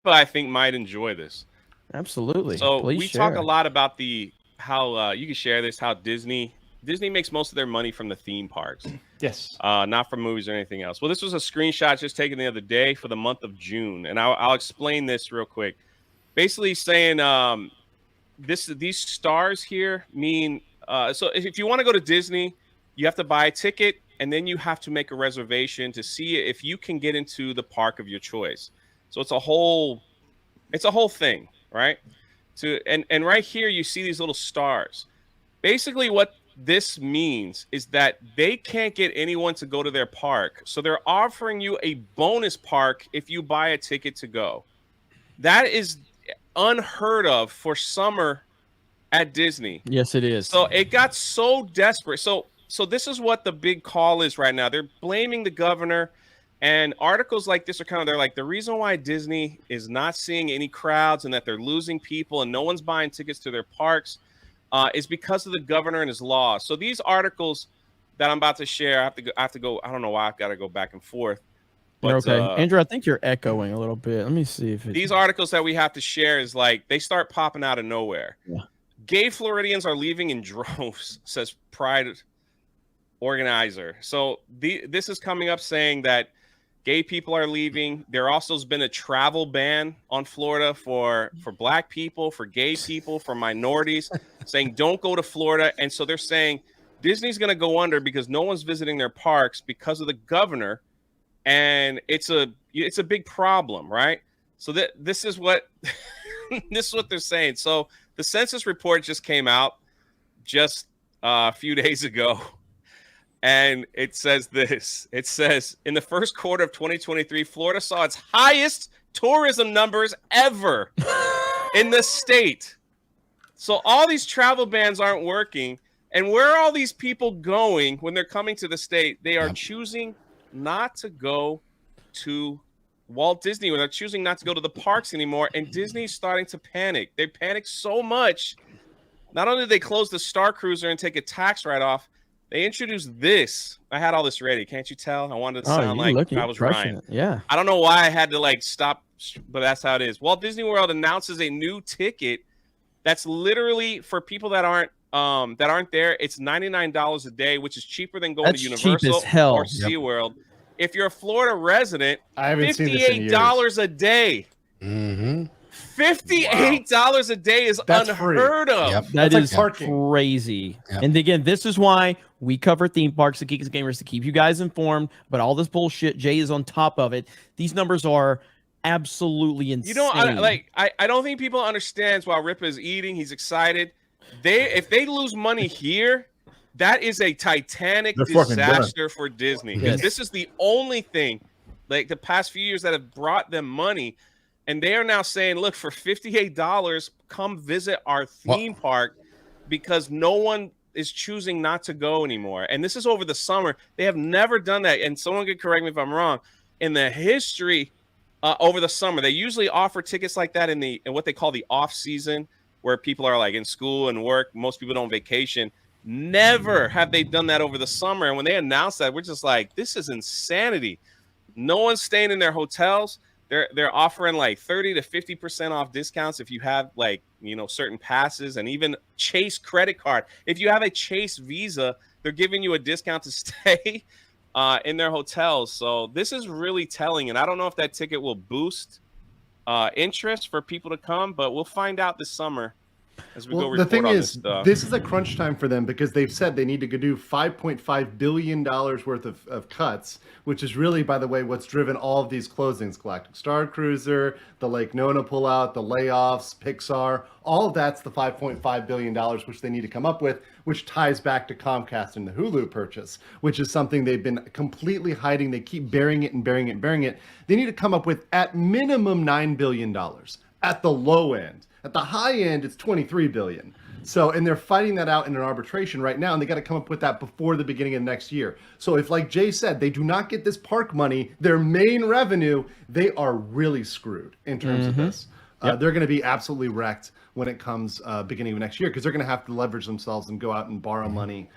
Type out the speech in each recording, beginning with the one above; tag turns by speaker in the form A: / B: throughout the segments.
A: I think might enjoy this.
B: Absolutely.
A: So
B: Please
A: we talk a
B: share.
A: lot about the how you can share this, how Disney makes most of their money from the theme parks,
C: Yes.
A: not from movies or anything else. Well, this was a screenshot just taken the other day for the month of June, and I'll explain this real quick. Basically, saying these stars here mean so if you want to go to Disney, you have to buy a ticket and then you have to make a reservation to see if you can get into the park of your choice. So it's a whole thing, right? And right here you see these little stars. Basically what this means is that they can't get anyone to go to their park. So they're offering you a bonus park if you buy a ticket to go. That is unheard of for summer at Disney.
B: Yes, it is.
A: So it got so desperate. So this is what the big call is right now. They're blaming the governor, and articles like this are they're like the reason why Disney is not seeing any crowds and that they're losing people and no one's buying tickets to their parks is because of the governor and his laws. So these articles that I'm about to share, I have to go. I don't know why I've got to go back and forth.
B: You're
A: But
B: okay. Andrew, I think you're echoing a little bit. Let me see if
A: these articles that we have to share is like they start popping out of nowhere.
B: Yeah.
A: Gay Floridians are leaving in droves, says Pride organizer. So this is coming up saying that gay people are leaving. There also has been a travel ban on Florida for black people, for gay people, for minorities, saying don't go to Florida. And so they're saying Disney's going to go under because no one's visiting their parks because of the governor. And it's a big problem, right? So this is what this is what they're saying. So the census report just came out just a few days ago, and it says this. It says, in the first quarter of 2023, Florida saw its highest tourism numbers ever in the state. So all these travel bans aren't working. And where are all these people going when they're coming to the state? They are choosing not to go to Walt Disney, when they're choosing not to go to the parks anymore, and Disney's starting to panic. They panicked so much. Not only did they close the Starcruiser and take a tax write-off, they introduced this. I had all this ready. Can't you tell? I wanted to sound like I was Ryan.
B: It. Yeah.
A: I don't know why I had to stop, but that's how it is. Walt Disney World announces a new ticket that's literally for people that aren't there. It's $99 a day, which is cheaper than going to Universal or SeaWorld. If you're a Florida resident, $58 a day.
D: Mm-hmm.
A: $58 a day is unheard of.
B: Yep. That is crazy. Yep. And again, this is why we cover theme parks, the Geeks and Gamers, to keep you guys informed. But all this bullshit, Jay is on top of it. These numbers are absolutely insane.
A: I don't think people understand while Rip is eating. He's excited. If they lose money here, that is a titanic disaster for Disney. Yes. This is the only thing, the past few years, that have brought them money. And they are now saying, look, for $58, come visit our theme park, because no one is choosing not to go anymore. And this is over the summer. They have never done that. And someone could correct me if I'm wrong. In the history over the summer, they usually offer tickets like that in what they call the off season, where people are in school and work. Most people don't vacation. Never have they done that over the summer. And when they announced that, we're just like, this is insanity. No one's staying in their hotels. They're offering 30 to 50% off discounts if you have certain passes, and even Chase credit card. If you have a Chase Visa, they're giving you a discount to stay in their hotels. So this is really telling. And I don't know if that ticket will boost interest for people to come, but we'll find out this summer as we go report
C: the thing
A: on
C: is,
A: this stuff.
C: This is a crunch time for them, because they've said they need to do $5.5 billion worth of cuts, which is really, by the way, what's driven all of these closings. Galactic Starcruiser, the Lake Nona pullout, the layoffs, Pixar, all of that's the $5.5 billion which they need to come up with, which ties back to Comcast and the Hulu purchase, which is something they've been completely hiding. They keep burying it and burying it and burying it. They need to come up with at minimum $9 billion at the low end. At the high end, it's $23 billion. So, and they're fighting that out in an arbitration right now, and they got to come up with that before the beginning of next year. So if, like Jay said, they do not get this park money, their main revenue, they are really screwed in terms of this. They're going to be absolutely wrecked when it comes beginning of next year, because they're going to have to leverage themselves and go out and borrow money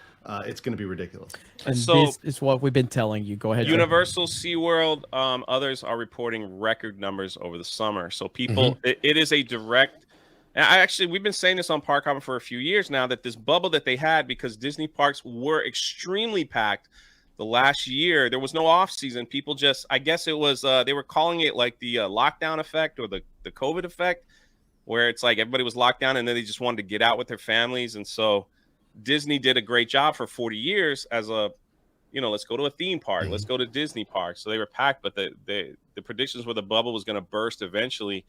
C: it's going to be ridiculous.
B: And
A: So-
B: this is what we've been telling you. Go ahead. Joe.
A: Universal, SeaWorld, others are reporting record numbers over the summer. So people, it is a direct. And we've been saying this on Park Hopper for a few years now, that this bubble that they had, because Disney parks were extremely packed the last year, there was no off season. People just, I guess it was, they were calling it like the lockdown effect or the COVID effect, where it's like everybody was locked down and then they just wanted to get out with their families. And so Disney did a great job for 40 years as a, let's go to a theme park, let's go to Disney park. So they were packed, but the predictions were the bubble was going to burst eventually.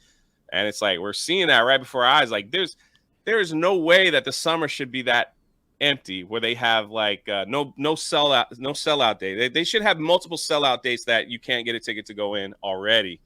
A: And it's like, we're seeing that right before our eyes. Like there is no way that the summer should be that empty, where they have like no sellout day. They should have multiple sellout dates that you can't get a ticket to go in already.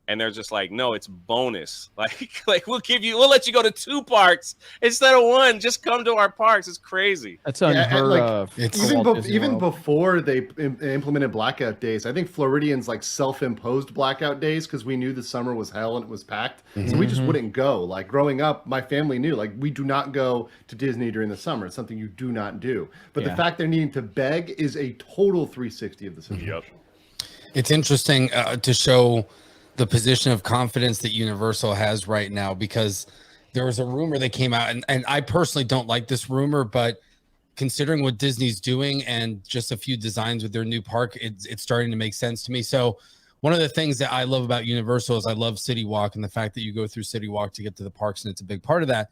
A: And they're just like, no, it's bonus. Like we'll let you go to 2 parks instead of 1. Just come to our parks. It's crazy.
B: That's unheard of.
C: Even before they implemented blackout days, I think Floridians like self-imposed blackout days because we knew the summer was hell and it was packed. So we just wouldn't go. Like growing up, my family knew, like, we do not go to Disney during the summer. It's something you do not do. But the fact they're needing to beg is a total 360 of the situation.
D: It's interesting to show the position of confidence that Universal has right now, because there was a rumor that came out, and I personally don't like this rumor, but considering what Disney's doing and just a few designs with their new park, it's starting to make sense to me. So one of the things that I love about Universal is I love City Walk and the fact that you go through City Walk to get to the parks, and it's a big part of that.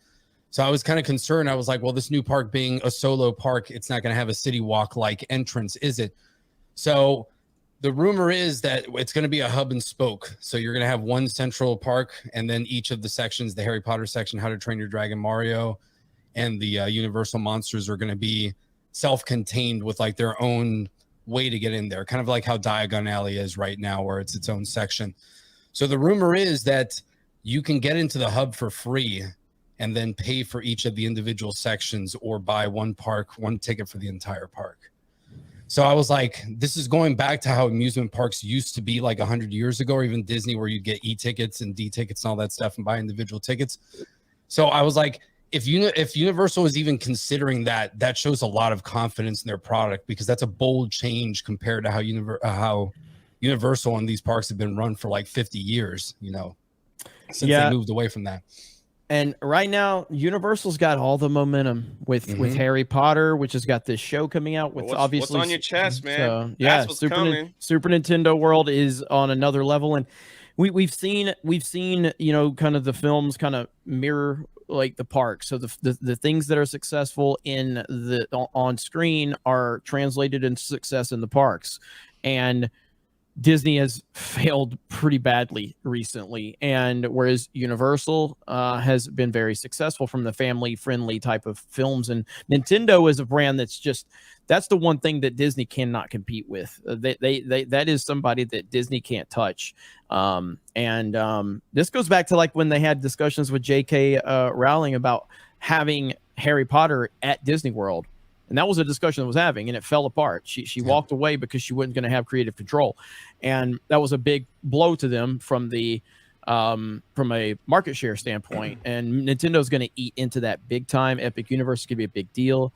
D: So I was kind of concerned. I was like, well, this new park being a solo park, it's not going to have a City Walk-like entrance, is it? So the rumor is that it's going to be a hub and spoke. So you're going to have one central park, and then each of the sections, the Harry Potter section, How to Train Your Dragon, Mario, and the Universal Monsters are going to be self-contained with like their own way to get in there, kind of like how Diagon Alley is right now, where it's its own section. So the rumor is that you can get into the hub for free and then pay for each of the individual sections, or buy one ticket for the entire park. So I was like, this is going back to how amusement parks used to be like 100 years ago, or even Disney, where you'd get e-tickets and D-tickets and all that stuff and buy individual tickets. So I was like, if Universal is even considering that, that shows a lot of confidence in their product, because that's a bold change compared to how Universal and these parks have been run for like 50 years, since they moved away from that.
B: And right now, Universal's got all the momentum with Harry Potter, which has got this show coming out. With obviously,
A: what's on your chest, man?
B: So, yeah, Super Nintendo World is on another level, and we've seen kind of the films kind of mirror like the park. So the things that are successful on screen are translated into success in the parks, and Disney has failed pretty badly recently, and whereas Universal has been very successful from the family-friendly type of films, and Nintendo is a brand that's the one thing that Disney cannot compete with. That is somebody that Disney can't touch. This goes back to like when they had discussions with J.K. Rowling about having Harry Potter at Disney World. And that was a discussion that was having, and it fell apart. She walked away because she wasn't going to have creative control, and that was a big blow to them from a market share standpoint. And Nintendo's going to eat into that big time. Epic Universe is going to be a big deal.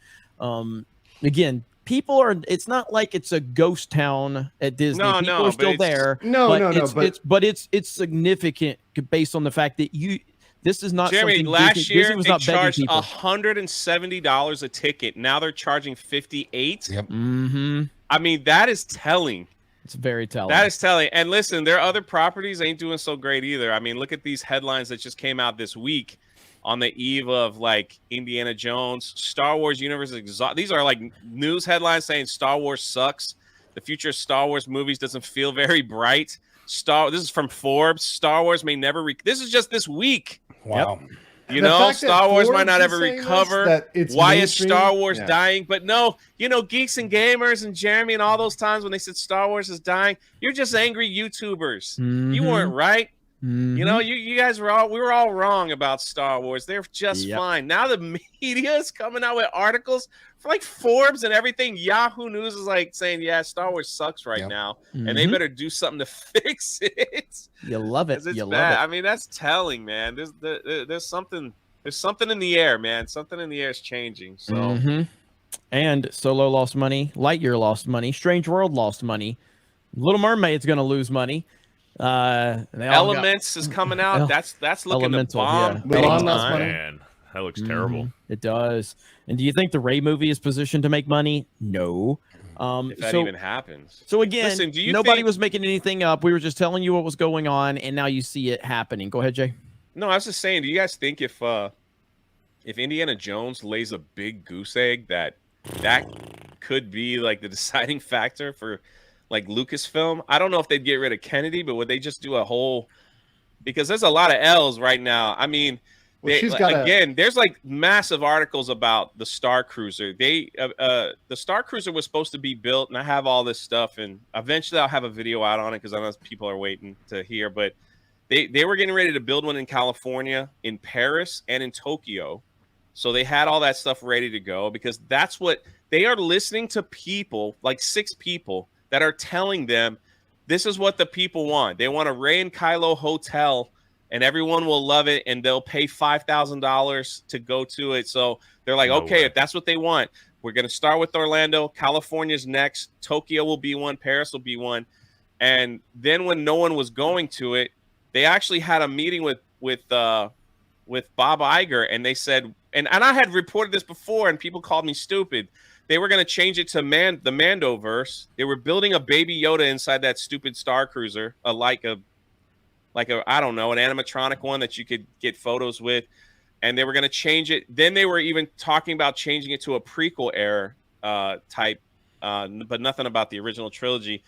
B: Again, people are. It's not like it's a ghost town at Disney. People are still there. But it's significant based on the fact that this is not
A: Jeremy.
B: Something
A: last year
B: Disney was
A: they
B: not
A: charged
B: people.
A: $170 a ticket. Now they're charging $58.
D: Yep.
B: Mm-hmm.
A: I mean, that is telling.
B: It's very telling.
A: That is telling. And listen, their other properties ain't doing so great either. I mean, look at these headlines that just came out this week on the eve of like Indiana Jones, Star Wars universe. These are like news headlines saying Star Wars sucks. The future of Star Wars movies doesn't feel very bright. This is from Forbes. Star Wars may never. This is just this week.
D: Wow.
A: Star Wars might not ever recover. Why is Star Wars dying? But no, geeks and gamers and Jeremy and all those times when they said Star Wars is dying, you're just angry YouTubers.
B: Mm-hmm.
A: You weren't right.
B: Mm-hmm.
A: You guys we were all wrong about Star Wars. They're just fine. Now the media is coming out with articles for like Forbes and everything. Yahoo News is like saying, yeah, Star Wars sucks right now, and they better do something to fix it.
B: You love it.
A: You love it. I mean, that's telling, man. There's something in the air, man. Something in the air is changing. So
B: And Solo lost money. Lightyear lost money. Strange World lost money. Little Mermaid's going to lose money.
A: Elements is coming out. That's looking
B: Elemental,
A: to bomb.
B: yeah.
A: big
C: Mulan lost
A: time.
C: money.
E: Man, that looks terrible.
B: It does. And do you think the Rey movie is positioned to make money? No.
A: If that even happens.
B: So again,
A: Listen, do you
B: nobody
A: think-
B: was making anything up. We were just telling you what was going on, and now you see it happening. Go ahead, Jay.
A: No, I was just saying. Do you guys think if Indiana Jones lays a big goose egg, that could be like the deciding factor for like Lucasfilm? I don't know if they'd get rid of Kennedy, but would they just do a whole? Because there's a lot of L's right now. I mean, there's like massive articles about the Starcruiser. The Starcruiser was supposed to be built, and I have all this stuff, and eventually I'll have a video out on it because I know people are waiting to hear. But they were getting ready to build one in California, in Paris, and in Tokyo. So they had all that stuff ready to go because that's what they are listening to people, like 6 people that are telling them this is what the people want. They want a Rey and Kylo hotel and everyone will love it and they'll pay $5,000 to go to it. So they're like, okay, if that's what they want, we're going to start with Orlando. California's next. Tokyo will be one. Paris will be one. And then when no one was going to it, they actually had a meeting with Bob Iger and they said, and I had reported this before and people called me stupid. They were going to change it to the Mandoverse. They were building a baby Yoda inside that stupid Starcruiser, like a I don't know, an animatronic one that you could get photos with, and they were going to change it. Then they were even talking about changing it to a prequel era type, but nothing about the original trilogy.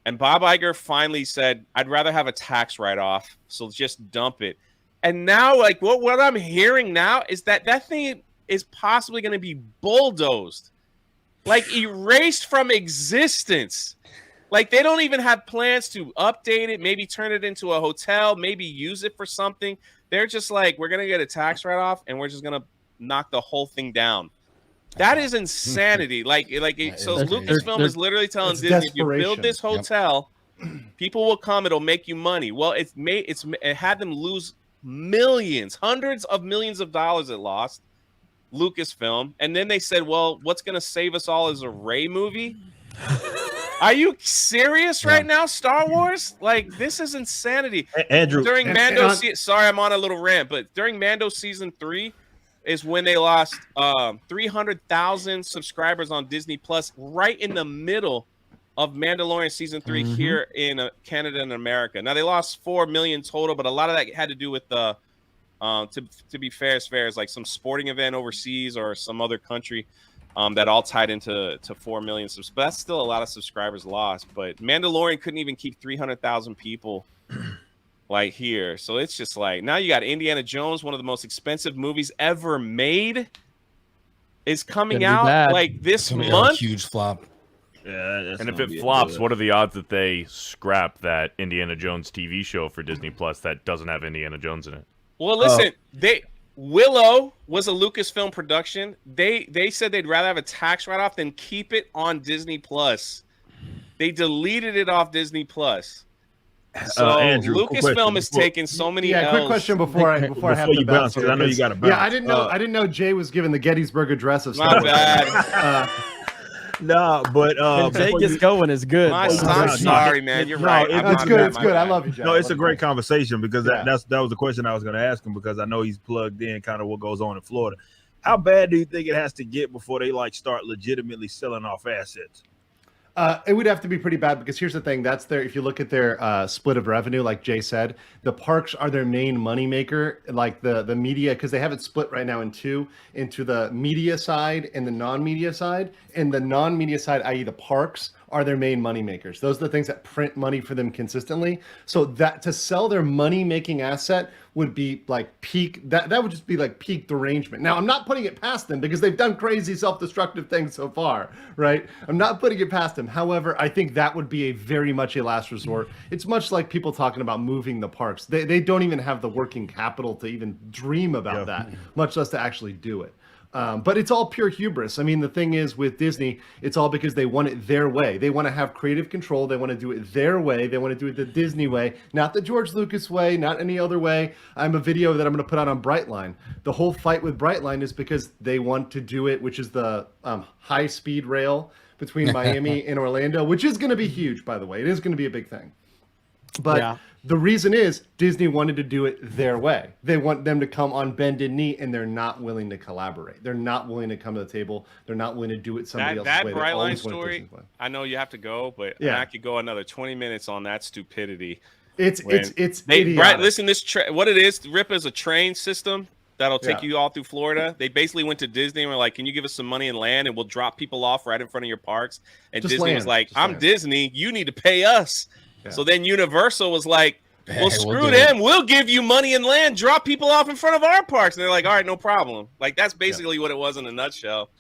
A: And Bob Iger finally said, "I'd rather have a tax write-off, so just dump it." And now, like what I'm hearing now is that thing is possibly going to be bulldozed, like erased from existence. Like they don't even have plans to update it, maybe turn it into a hotel, maybe use it for something. They're just like, we're going to get a tax write-off and we're just going to knock the whole thing down. That is insanity. So Lucasfilm is literally telling Disney, if you build this hotel, people will come, it'll make you money. Well, it had them lose millions, hundreds of millions of dollars it lost, Lucasfilm. And then they said, well, what's going to save us all is a Rey movie. Are you serious right now, Star Wars? Like, this is insanity.
F: Andrew,
A: during Mando, sorry, I'm on a little rant, but during Mando season 3 is when they lost 300,000 subscribers on Disney Plus, right in the middle of Mandalorian season 3 here in Canada and America. Now they lost 4 million total, but a lot of that had to do with the to be fair is like some sporting event overseas or some other country. That all tied into 4 million subs. But that's still a lot of subscribers lost. But Mandalorian couldn't even keep 300,000 people like here. So it's just like, now you got Indiana Jones, one of the most expensive movies ever made, is coming out like this month.
D: Huge flop.
F: Yeah,
E: and if it flops, what are the odds that they scrap that Indiana Jones TV show for Disney Plus that doesn't have Indiana Jones in it?
A: Well, listen, Willow was a Lucasfilm production. They said they'd rather have a tax write-off than keep it on Disney Plus. They deleted it off Disney Plus. So
F: Andrew,
A: Lucasfilm is taking so many L's.
C: Quick question before I have to bounce.
F: I know you got to bounce.
C: Yeah, I didn't know Jay was given the Gettysburg Address of Star
A: My
C: Wars.
A: bad.
F: No, but
B: Jay gets going is good.
A: I'm sorry, man. You're right.
C: It's good. It's good. I love you, Jay.
F: No, it's a great conversation because that was the question I was going to ask him because I know he's plugged in kind of what goes on in Florida. How bad do you think it has to get before they start legitimately selling off assets?
C: It would have to be pretty bad because here's the thing. That's if you look at their split of revenue, like Jay said, the parks are their main moneymaker, like the media, because they have it split right now into the media side and the non-media side. And the non-media side, i.e. the parks, are their main money makers. Those are the things that print money for them consistently. So that to sell their money-making asset would be like peak. That would just be like peak derangement. Now, I'm not putting it past them because they've done crazy self-destructive things so far, right? I'm not putting it past them. However, I think that would be a very much a last resort. It's much like people talking about moving the parks. They don't even have the working capital to even dream about that, much less to actually do it. But it's all pure hubris. I mean, the thing is with Disney, it's all because they want it their way. They want to have creative control. They want to do it their way. They want to do it the Disney way, not the George Lucas way, not any other way. I have a video that I'm going to put out on Brightline. The whole fight with Brightline is because they want to do it, which is the high-speed rail between Miami and Orlando, which is going to be huge, by the way. It is going to be a big thing. But the reason is Disney wanted to do it their way. They want them to come on bended knee, and they're not willing to collaborate. They're not willing to come to the table. They're not willing to do it somebody else's way.
A: That Brightline story, I know you have to go, but I could go another 20 minutes on that stupidity.
C: It's idiotic.
A: Listen, what it is, RIP is a train system that'll take you all through Florida. They basically went to Disney and were like, can you give us some money and land, and we'll drop people off right in front of your parks? And just Disney was like, I'm Disney. You need to pay us. Yeah. So then Universal was like, well, screw them. We'll give you money and land, drop people off in front of our parks. And they're like, all right, no problem. Like, that's basically what it was in a nutshell.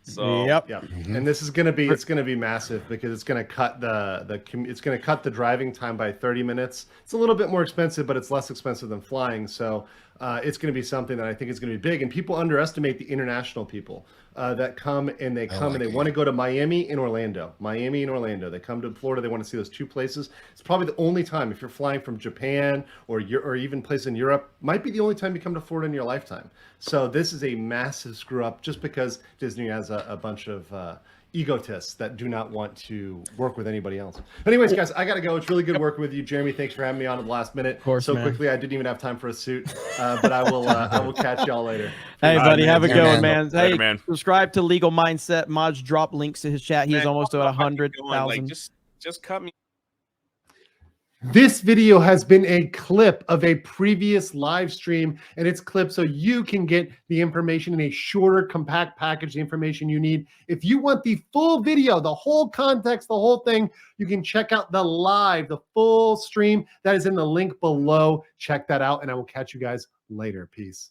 A: So
C: and this is gonna be massive because it's gonna cut the driving time by 30 minutes. It's a little bit more expensive, but it's less expensive than flying. So it's gonna be something that I think is gonna be big. And people underestimate the international people that come and they want to go to Miami and Orlando. They come to Florida. They want to see those two places. It's probably the only time, if you're flying from Japan or even place in Europe, might be the only time you come to Florida in your lifetime. So this is a massive screw up just because Disney has a bunch of egotists that do not want to work with anybody else. But anyways, guys, I got to go. It's really good working with you. Jeremy, thanks for having me on at the last minute.
B: Of course,
C: quickly, I didn't even have time for a suit, but I will catch y'all later.
B: Hey, buddy, have a good one, man.
E: Hey,
B: man. Subscribe to Legal Mindset. Mod's drop links to his chat. He is almost at 100,000.
A: Just cut me.
C: This video has been a clip of a previous live stream, and it's clipped so you can get the information in a shorter, compact package, the information you need. If you want the full video, the whole context, the whole thing, you can check out the full stream. That is in the link below. Check that out, and I will catch you guys later. Peace.